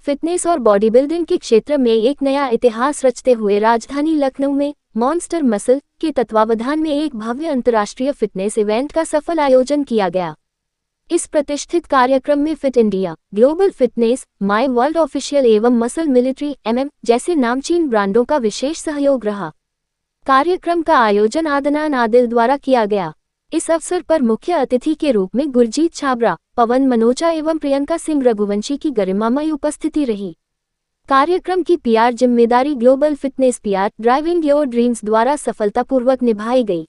Fitness और body building के क्षेत्र में एक नया इतिहास रचते हुए राजधानी लखनऊ में मॉन्स्टर मसल के तत्वावधान में एक भव्य अंतर्राष्ट्रीय फिटनेस इवेंट का सफल आयोजन किया गया। इस प्रतिष्ठित कार्यक्रम में fit India, global fitness, my world official एवं मसल मिलिट्री जैसे नामचीन ब्रांडों का विशेष सहयोग रहा। कार्यक्रम का आयोजन अदनान आदिल द्वारा किया गया। इस अवसर पर मुख्य अतिथि के रूप में गुरजीत छाबड़ा, पवन मनोचा एवं प्रियंका सिंह रघुवंशी की गरिमामयी उपस्थिति रही। कार्यक्रम की पीआर जिम्मेदारी global fitness PR driving your dreams द्वारा सफलतापूर्वक निभाई गई।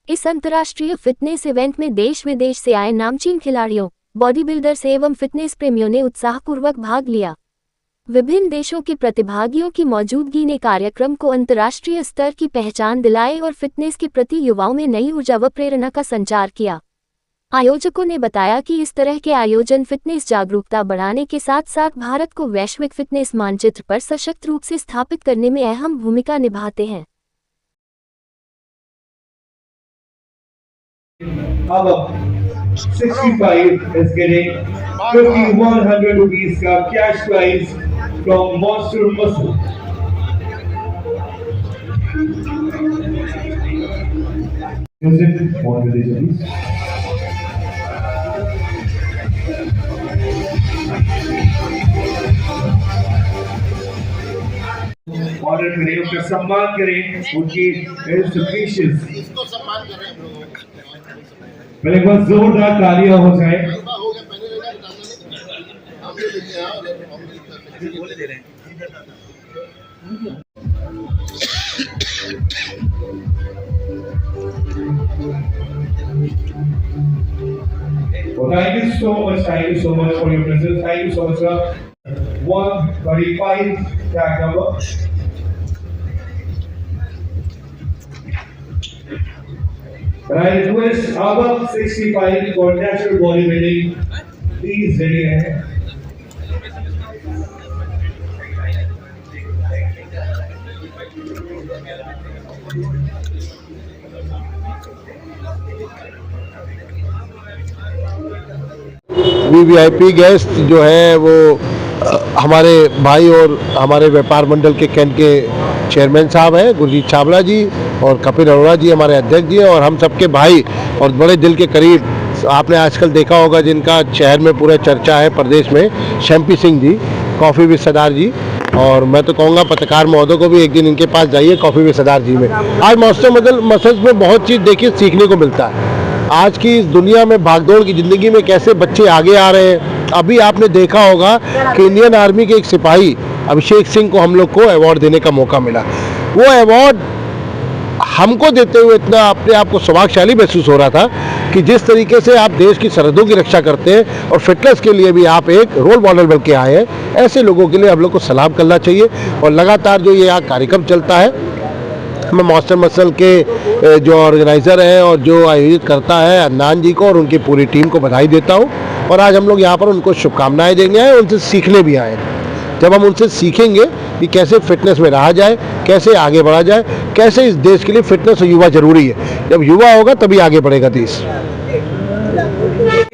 इस अंतर्राष्ट्रीय फिटनेस इवेंट में देश विदेश से आए नामचीन खिलाड़ियों, बॉडी बिल्डर्स एवं फिटनेस प्रेमियों ने उत्साहपूर्वक भाग लिया। विभिन्न देशों के प्रतिभागियों की मौजूदगी ने कार्यक्रम को अंतर्राष्ट्रीय स्तर की पहचान दिलाई और फिटनेस के प्रति युवाओं में नई ऊर्जा व प्रेरणा का संचार किया। आयोजकों ने बताया कि इस तरह के आयोजन फिटनेस जागरूकता बढ़ाने के साथ साथ भारत को वैश्विक फिटनेस मानचित्र पर सशक्त रूप से स्थापित करने में अहम भूमिका निभाते हैं। अब 65 is getting 5100 rupees का cash prize from Monster Muscle। Music on the please। Order करें, उनका सम्मान करें, उनकी इसको सम्मान करें हम लोग। पहले एक बार जोरदार तालियां हो जाए। Thank you so much for your presence। Thank you so much, sir। 135 tag number। And I request above 65 for natural bodybuilding, please ready है। वीवीआईपी गेस्ट जो है वो हमारे भाई और हमारे व्यापार मंडल के कैंट के चेयरमैन साहब हैं गुरजीत छाबड़ा जी, और कपिल अरोड़ा जी हमारे अध्यक्ष जी हैं, और हम सबके भाई और बड़े दिल के करीब आपने आजकल देखा होगा जिनका शहर में पूरा चर्चा है प्रदेश में, शैम्पी सिंह जी, कॉफ़ी विद सरदार जी। और मैं तो कहूँगा पत्रकार महोदय को भी एक दिन इनके पास जाइए कॉफ़ी विद सरदार जी में। आज मॉन्स्टर मसल्स में बहुत चीज़ देखिए सीखने को मिलता है। आज की इस दुनिया में भागदौड़ की ज़िंदगी में कैसे बच्चे आगे आ रहे हैं। अभी आपने देखा होगा कि इंडियन आर्मी के एक सिपाही अभिषेक सिंह को हम लोग को अवार्ड देने का मौका मिला। वो अवार्ड हमको देते हुए इतना अपने आप को सौभाग्यशाली महसूस हो रहा था कि जिस तरीके से आप देश की सरहदों की रक्षा करते हैं और फिटनेस के लिए भी आप एक रोल मॉडल बन के आए हैं, ऐसे लोगों के लिए हम लोग को सलाम करना चाहिए। और लगातार जो ये यहाँ कार्यक्रम चलता है, मैं मॉन्स्टर मसल के जो ऑर्गेनाइज़र हैं और जो आयोजित करता है अदनान जी को और उनकी पूरी टीम को बधाई देता हूँ। और आज हम लोग यहाँ पर उनको शुभकामनाएं देंगे आए, उनसे सीखने भी आए। जब हम उनसे सीखेंगे कि कैसे फिटनेस में रहा जाए, कैसे आगे बढ़ा जाए, कैसे इस देश के लिए फिटनेस और युवा जरूरी है। जब युवा होगा तभी आगे बढ़ेगा देश।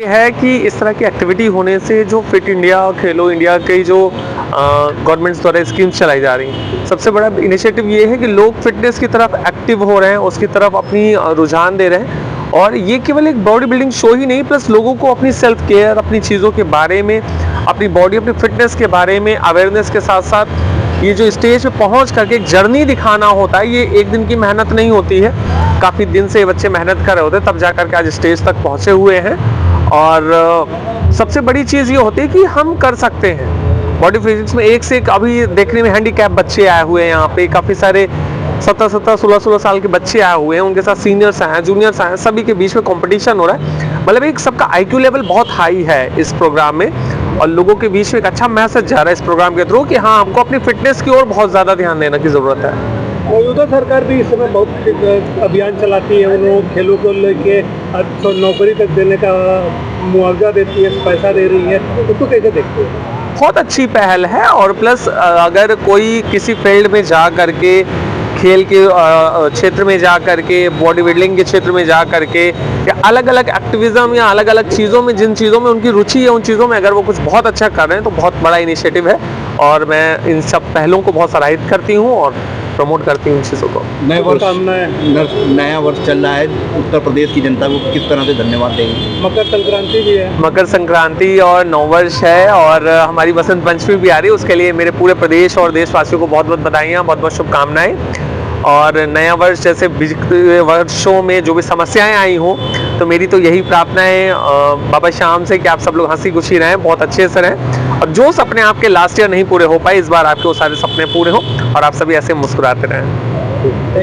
ये है कि इस तरह की एक्टिविटी होने से जो फिट इंडिया, खेलो इंडिया की जो गवर्नमेंट द्वारा स्कीम्स चलाई जा रही हैं, सबसे बड़ा इनिशिएटिव ये है कि लोग फिटनेस की तरफ एक्टिव हो रहे हैं, उसकी तरफ अपनी रुझान दे रहे हैं। और ये केवल एक बॉडी बिल्डिंग शो ही नहीं, प्लस लोगों को अपनी सेल्फ केयर, अपनी चीज़ों के बारे में, अपनी बॉडी, अपनी फिटनेस के बारे में अवेयरनेस के साथ साथ ये जो स्टेज पे पहुंच करके एक जर्नी दिखाना होता है, ये एक दिन की मेहनत नहीं होती है। काफ़ी दिन से ये बच्चे मेहनत कर रहे होते हैं, तब जा करके आज स्टेज तक पहुँचे हुए हैं। और सबसे बड़ी चीज़ ये होती है कि हम कर सकते हैं। बॉडी फिजिक्स में एक से एक अभी देखने में हैंडीकैप बच्चे आए हुए हैं, यहाँ पे काफ़ी सारे 17-17, 16-16 साल के बच्चे आए हुए हैं, उनके साथ सीनियर्स हैं, जूनियर्स हैं, सभी के बीच में कंपटीशन हो रहा है। मतलब एक सबका IQ लेवल बहुत हाई है इस प्रोग्राम में, और लोगों के बीच में एक अच्छा मैसेज जा रहा है इस प्रोग्राम के थ्रू कि हाँ, हमको अपनी फिटनेस की ओर बहुत ज़्यादा ध्यान देने की ज़रूरत है। मौजूदा सरकार भी इस समय बहुत अभियान चलाती है, उन लोगों खेलों को लेके तो नौकरी तक देने का मुआवजा देती है, पैसा दे रही है, उसको कैसे देखते हैं? बहुत अच्छी पहल है। और प्लस अगर कोई किसी फील्ड में जा करके खेल के क्षेत्र में जा करके, बॉडी बिल्डिंग के क्षेत्र में जा करके, या अलग अलग एक्टिविज्म या अलग अलग चीज़ों में, जिन चीज़ों में उनकी रुचि है, उन चीज़ों में अगर वो कुछ बहुत अच्छा कर रहे हैं तो बहुत बड़ा इनिशिएटिव है। और मैं इन सब पहलों को बहुत सराहित करती हूँ और प्रमोट करती हूँ इन चीज़ों को। नया वर्ष चल रहा है, उत्तर प्रदेश की जनता को किस तरह से धन्यवाद देंगे? मकर संक्रांति भी है। मकर संक्रांति और नववर्ष है और हमारी बसंत पंचमी भी आ रही है, उसके लिए मेरे पूरे प्रदेश और देशवासियों को बहुत बहुत बधाइयाँ, बहुत बहुत शुभकामनाएं। और नया वर्ष जैसे बीते वर्षों में जो भी समस्याएं आई हों, तो मेरी तो यही प्रार्थना है बाबा श्याम से कि आप सब लोग हंसी खुशी रहें, बहुत अच्छे से रहें, और जो सपने आपके लास्ट ईयर नहीं पूरे हो पाए, इस बार आपके वो सारे सपने पूरे हों और आप सभी ऐसे मुस्कुराते रहें।